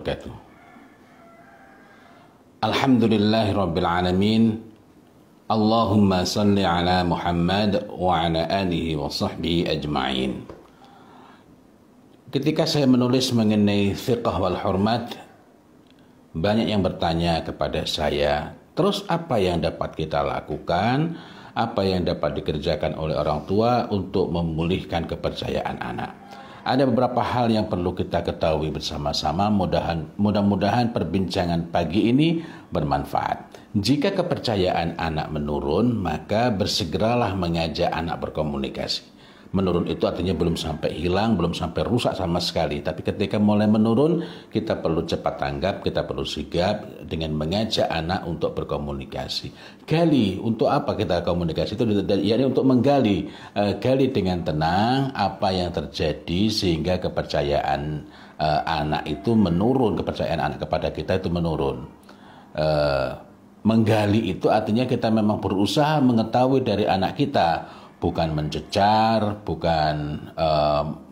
Wabarakatuh. Alhamdulillahirabbil alamin. Allahumma salli ala Muhammad wa ala alihi wa sahbihi ajma'in. Ketika saya menulis mengenai fiqh wal hurmat, banyak yang bertanya kepada saya, terus apa yang dapat kita lakukan, apa yang dapat dikerjakan oleh orang tua untuk memulihkan kepercayaan anak. Ada beberapa hal yang perlu kita ketahui bersama-sama. Mudah-mudahan perbincangan pagi ini bermanfaat. Jika kepercayaan anak menurun, maka bersegeralah mengajak anak berkomunikasi. Menurun itu artinya belum sampai hilang, belum sampai rusak sama sekali. Tapi ketika mulai menurun, kita perlu cepat tanggap, kita perlu sigap dengan mengajak anak untuk berkomunikasi. Gali, untuk apa kita komunikasi itu? Yakni untuk menggali, gali dengan tenang apa yang terjadi sehingga kepercayaan anak itu menurun, kepercayaan anak kepada kita itu menurun. Menggali itu artinya kita memang berusaha mengetahui dari anak kita, bukan mencecar, bukan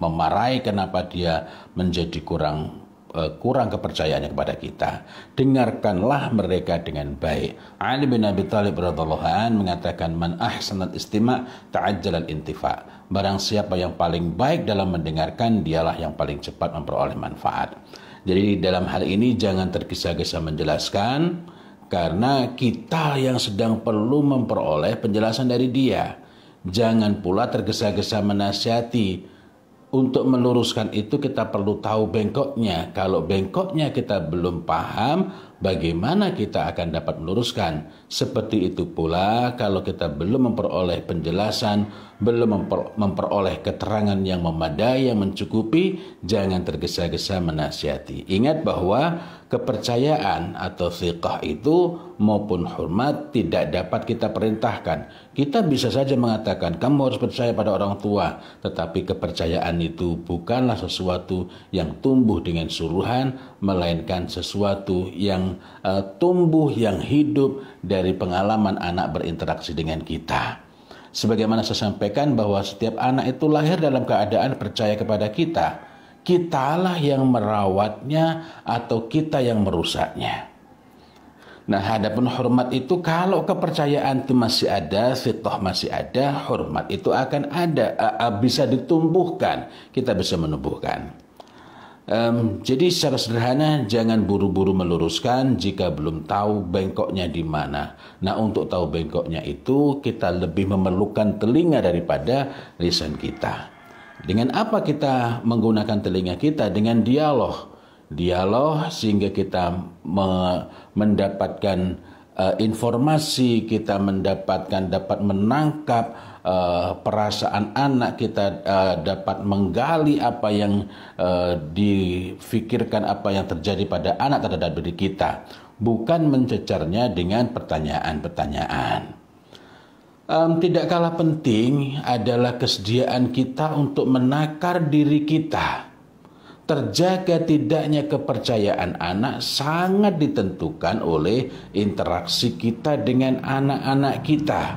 memarahi kenapa dia menjadi kurang kepercayaannya kepada kita. Dengarkanlah mereka dengan baik. Ali bin Abi Thalib radhiyallahu anhu mengatakan, man ahsanal istima' ta'ajjalal intifa. Barang siapa yang paling baik dalam mendengarkan, dialah yang paling cepat memperoleh manfaat. Jadi dalam hal ini jangan tergesa-gesa menjelaskan, karena kita yang sedang perlu memperoleh penjelasan dari dia. Jangan pula tergesa-gesa menasihati. Untuk meluruskan itu kita perlu tahu bengkoknya. Kalau bengkoknya kita belum paham, bagaimana kita akan dapat meluruskan? Seperti itu pula kalau kita belum memperoleh penjelasan, belum memperoleh keterangan yang memadai, yang mencukupi, jangan tergesa-gesa menasihati. Ingat bahwa kepercayaan atau thiqah itu maupun hormat tidak dapat kita perintahkan. Kita bisa saja mengatakan kamu harus percaya pada orang tua, tetapi kepercayaan itu bukanlah sesuatu yang tumbuh dengan suruhan, melainkan sesuatu yang tumbuh, yang hidup dari pengalaman anak berinteraksi dengan kita. Sebagaimana saya sampaikan bahwa setiap anak itu lahir dalam keadaan percaya kepada kita. Kitalah yang merawatnya atau kita yang merusaknya. Nah, adapun hormat itu kalau kepercayaan itu masih ada, fiqh masih ada, hormat itu akan ada, bisa ditumbuhkan, kita bisa menumbuhkan. Jadi secara sederhana jangan buru-buru meluruskan jika belum tahu bengkoknya di mana. Nah, untuk tahu bengkoknya itu kita lebih memerlukan telinga daripada lisan kita. Dengan apa kita menggunakan telinga kita? Dengan dialog. Dialog sehingga kita mendapatkan informasi, kita dapat menangkap perasaan anak, kita dapat menggali apa yang difikirkan, apa yang terjadi pada anak terhadap diri kita, bukan mencecarnya dengan pertanyaan-pertanyaan. Tidak kalah penting adalah kesediaan kita untuk menakar diri kita. Terjaga tidaknya kepercayaan anak sangat ditentukan oleh interaksi kita dengan anak-anak kita,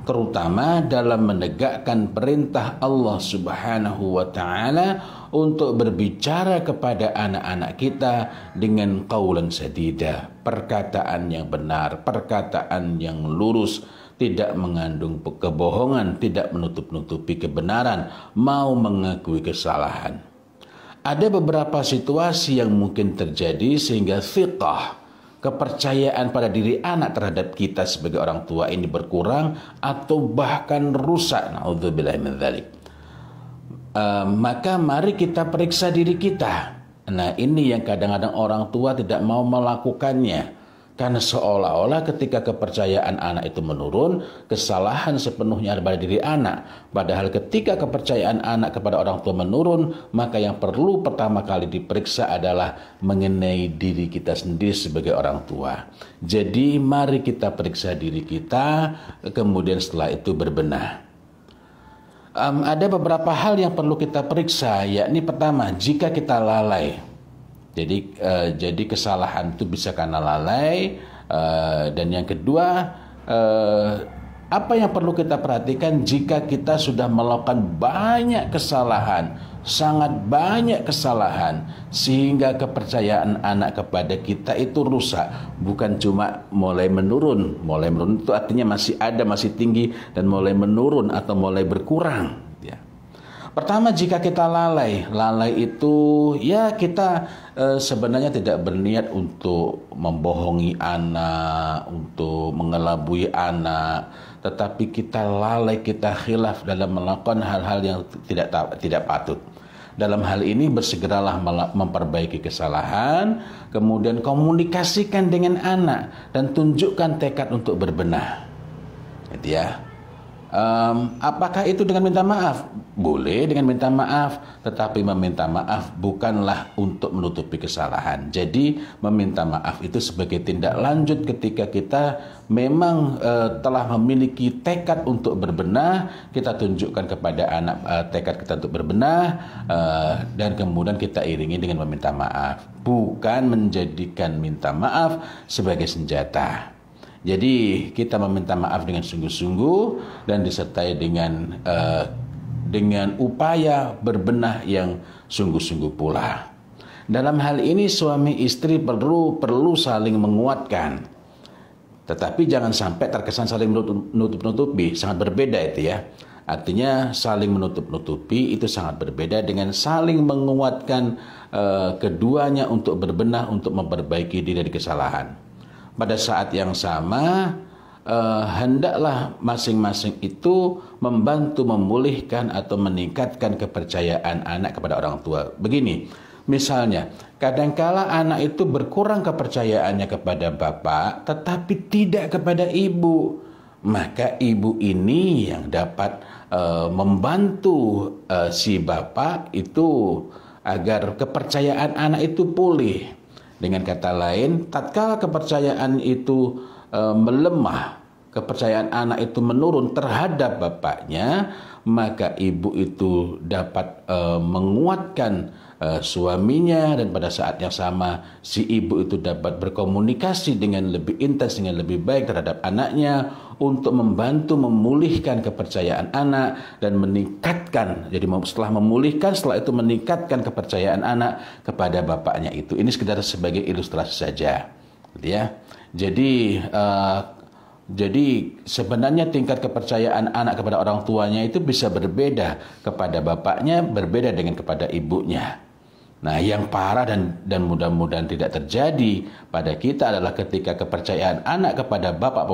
terutama dalam menegakkan perintah Allah Subhanahu wa ta'ala untuk berbicara kepada anak-anak kita dengan qaulan sadida, perkataan yang benar, perkataan yang lurus, tidak mengandung kebohongan, tidak menutup-nutupi kebenaran, mau mengakui kesalahan. Ada beberapa situasi yang mungkin terjadi sehingga thiqah, kepercayaan pada diri anak terhadap kita sebagai orang tua ini berkurang atau bahkan rusak. Na'udzubillahi min dzalik. Maka mari kita periksa diri kita. Nah, ini yang kadang-kadang orang tua tidak mau melakukannya. Karena seolah-olah ketika kepercayaan anak itu menurun, kesalahan sepenuhnya ada pada diri anak. Padahal ketika kepercayaan anak kepada orang tua menurun, maka yang perlu pertama kali diperiksa adalah mengenai diri kita sendiri sebagai orang tua. Jadi mari kita periksa diri kita, kemudian setelah itu berbenah. Ada beberapa hal yang perlu kita periksa, yakni pertama, jika kita lalai. Jadi kesalahan itu bisa karena lalai, dan yang kedua Apa yang perlu kita perhatikan jika kita sudah melakukan banyak kesalahan, sangat banyak kesalahan, sehingga kepercayaan anak kepada kita itu rusak. Bukan cuma mulai menurun itu artinya masih ada, masih tinggi, dan mulai menurun atau mulai berkurang. Ya. Pertama, jika kita lalai itu ya kita sebenarnya tidak berniat untuk membohongi anak, untuk mengelabui anak, tetapi kita lalai, kita khilaf dalam melakukan hal-hal yang tidak patut. Dalam hal ini bersegeralah memperbaiki kesalahan, kemudian komunikasikan dengan anak dan tunjukkan tekad untuk berbenah. Gitu ya. Apakah itu dengan minta maaf? Boleh dengan minta maaf, tetapi meminta maaf bukanlah untuk menutupi kesalahan. Jadi meminta maaf itu sebagai tindak lanjut ketika kita memang telah memiliki tekad untuk berbenah, kita tunjukkan kepada anak tekad kita untuk berbenah, dan kemudian kita iringi dengan meminta maaf. Bukan menjadikan minta maaf sebagai senjata. Jadi kita meminta maaf dengan sungguh-sungguh dan disertai dengan upaya berbenah yang sungguh-sungguh pula. Dalam hal ini suami istri perlu saling menguatkan. Tetapi jangan sampai terkesan saling menutup-nutupi, sangat berbeda itu ya. Artinya saling menutup-nutupi itu sangat berbeda dengan saling menguatkan keduanya untuk berbenah, untuk memperbaiki diri dari kesalahan. Pada saat yang sama, hendaklah masing-masing itu membantu memulihkan atau meningkatkan kepercayaan anak kepada orang tua. Begini, misalnya, kadangkala anak itu berkurang kepercayaannya kepada bapak, tetapi tidak kepada ibu. Maka ibu ini yang dapat membantu si bapak itu agar kepercayaan anak itu pulih. Dengan kata lain, tatkala kepercayaan itu melemah, kepercayaan anak itu menurun terhadap bapaknya, maka ibu itu dapat menguatkan suaminya, dan pada saat yang sama si ibu itu dapat berkomunikasi dengan lebih intens, dengan lebih baik terhadap anaknya untuk membantu memulihkan kepercayaan anak dan meningkatkan. Jadi setelah memulihkan, setelah itu meningkatkan kepercayaan anak kepada bapaknya itu. Ini sekedar sebagai ilustrasi saja, gitu ya. Jadi sebenarnya tingkat kepercayaan anak kepada orang tuanya itu bisa berbeda, kepada bapaknya berbeda dengan kepada ibunya. Nah, yang parah dan mudah-mudahan tidak terjadi pada kita adalah ketika kepercayaan anak kepada bapak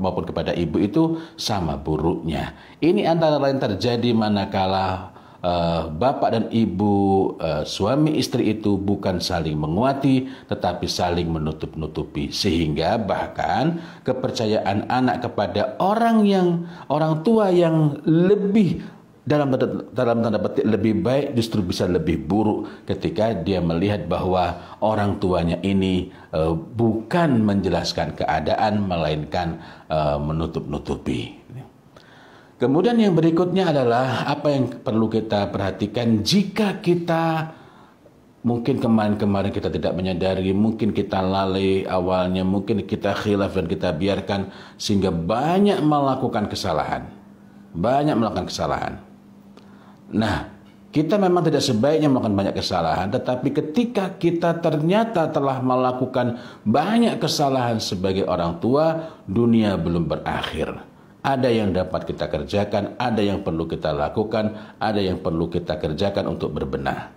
maupun kepada ibu itu sama buruknya. Ini antara lain terjadi manakala bapak dan ibu, suami istri itu bukan saling menguati, tetapi saling menutup-nutupi, sehingga bahkan kepercayaan anak kepada orang tua yang lebih dalam tanda petik lebih baik justru bisa lebih buruk ketika dia melihat bahwa orang tuanya ini bukan menjelaskan keadaan, melainkan menutup-nutupi. Kemudian yang berikutnya adalah apa yang perlu kita perhatikan jika kita mungkin kemarin kita tidak menyadari, mungkin kita lalai awalnya, mungkin kita khilaf dan kita biarkan sehingga banyak melakukan kesalahan. Nah, kita memang tidak sebaiknya melakukan banyak kesalahan, tetapi ketika kita ternyata telah melakukan banyak kesalahan sebagai orang tua, dunia belum berakhir. Ada yang dapat kita kerjakan, ada yang perlu kita lakukan, ada yang perlu kita kerjakan untuk berbenah.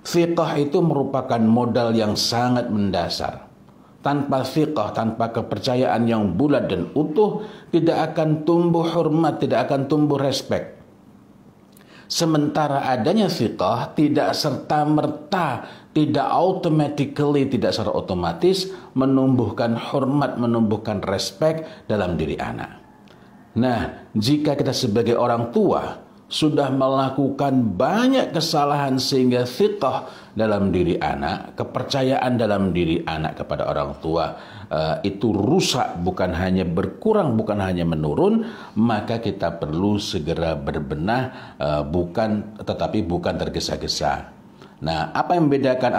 Thiqah itu merupakan modal yang sangat mendasar. Tanpa thiqah, tanpa kepercayaan yang bulat dan utuh, tidak akan tumbuh hormat, tidak akan tumbuh respek. Sementara adanya thiqah tidak serta-merta, tidak automatically, tidak secara otomatis menumbuhkan hormat, menumbuhkan respek dalam diri anak. Nah, jika kita sebagai orang tua sudah melakukan banyak kesalahan sehingga thiqah dalam diri anak, kepercayaan dalam diri anak kepada orang tua itu rusak, bukan hanya berkurang, bukan hanya menurun, maka kita perlu segera berbenah, tetapi bukan tergesa-gesa. Nah, apa yang membedakan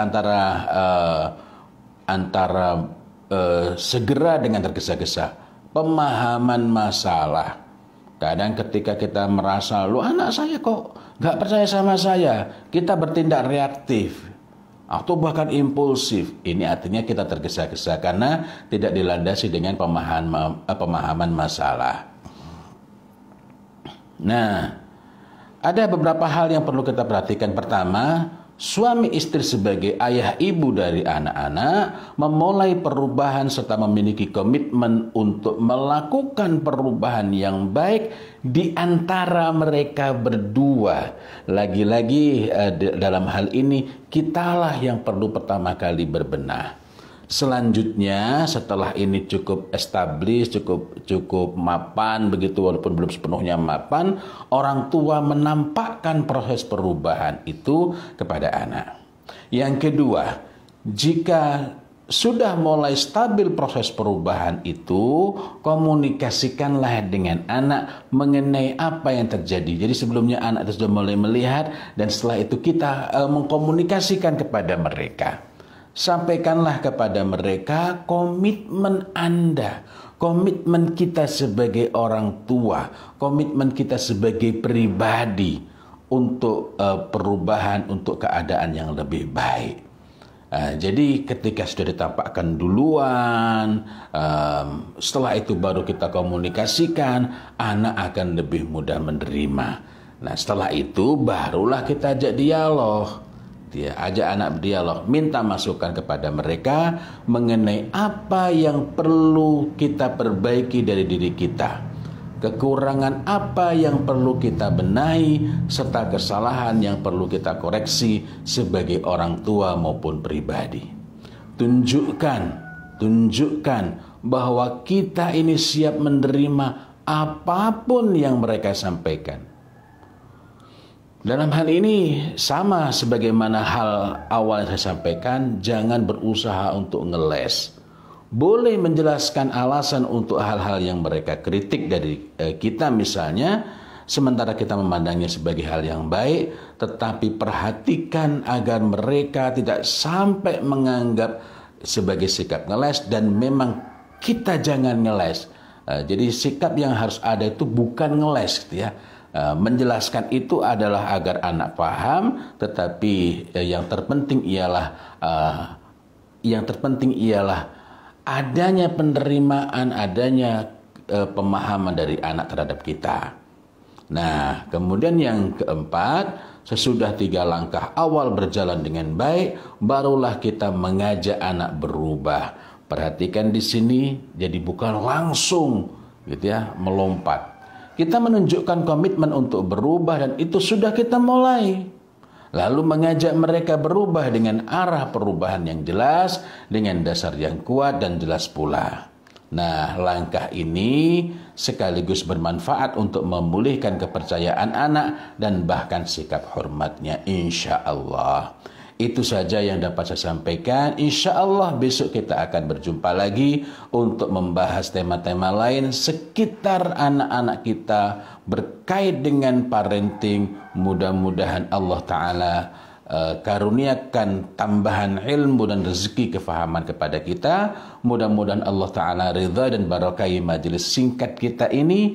antara segera dengan tergesa-gesa? pemahaman masalah. Kadang ketika kita merasa, lu anak saya kok nggak percaya sama saya, kita bertindak reaktif atau bahkan impulsif. Ini artinya kita tergesa-gesa karena tidak dilandasi dengan pemahaman masalah. Nah, ada beberapa hal yang perlu kita perhatikan. Pertama, suami istri sebagai ayah ibu dari anak-anak memulai perubahan serta memiliki komitmen untuk melakukan perubahan yang baik di antara mereka berdua. Lagi-lagi dalam hal ini kitalah yang perlu pertama kali berbenah. Selanjutnya setelah ini cukup established, cukup mapan begitu, walaupun belum sepenuhnya mapan, orang tua menampakkan proses perubahan itu kepada anak. Yang kedua, jika sudah mulai stabil proses perubahan itu, komunikasikanlah dengan anak mengenai apa yang terjadi. Jadi sebelumnya anak itu sudah mulai melihat, dan setelah itu kita mengkomunikasikan kepada mereka. Sampaikanlah kepada mereka komitmen Anda, komitmen kita sebagai orang tua, komitmen kita sebagai pribadi untuk perubahan, untuk keadaan yang lebih baik. Jadi ketika sudah ditampakkan duluan, setelah itu baru kita komunikasikan, anak akan lebih mudah menerima. Nah, setelah itu barulah kita ajak dialog. Ajak anak berdialog, minta masukan kepada mereka mengenai apa yang perlu kita perbaiki dari diri kita, kekurangan apa yang perlu kita benahi, serta kesalahan yang perlu kita koreksi sebagai orang tua maupun pribadi. Tunjukkan bahwa kita ini siap menerima apapun yang mereka sampaikan. Dalam hal ini sama sebagaimana hal awal yang saya sampaikan, jangan berusaha untuk ngeles. Boleh menjelaskan alasan untuk hal-hal yang mereka kritik dari kita misalnya, sementara kita memandangnya sebagai hal yang baik, tetapi perhatikan agar mereka tidak sampai menganggap sebagai sikap ngeles, dan memang kita jangan ngeles. Jadi sikap yang harus ada itu bukan ngeles gitu ya. Menjelaskan itu adalah agar anak paham, tetapi yang terpenting ialah adanya penerimaan, adanya pemahaman dari anak terhadap kita. Nah, kemudian yang keempat, sesudah 3 langkah awal berjalan dengan baik, barulah kita mengajak anak berubah. Perhatikan di sini, jadi bukan langsung gitu ya, melompat. Kita menunjukkan komitmen untuk berubah, dan itu sudah kita mulai. Lalu mengajak mereka berubah dengan arah perubahan yang jelas, dengan dasar yang kuat dan jelas pula. Nah, langkah ini sekaligus bermanfaat untuk memulihkan kepercayaan anak dan bahkan sikap hormatnya, insya Allah. Itu saja yang dapat saya sampaikan. Insya Allah besok kita akan berjumpa lagi untuk membahas tema-tema lain sekitar anak-anak kita berkait dengan parenting. Mudah-mudahan Allah Ta'ala karuniakan tambahan ilmu dan rezeki kefahaman kepada kita. Mudah-mudahan Allah Ta'ala ridha dan barakahi majelis singkat kita ini.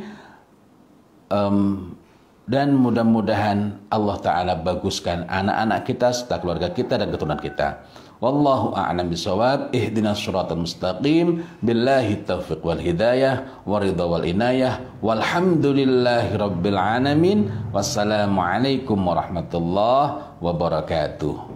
Dan mudah-mudahan Allah Ta'ala baguskan anak-anak kita serta keluarga kita dan keturunan kita. Wallahu a'lam bishawab. Ihdinas shiratal mustaqim. Billahi taufiq wal hidayah wa ridha wal inayah. Walhamdulillahi rabbil alamin. Wassalamualaikum warahmatullahi wabarakatuh.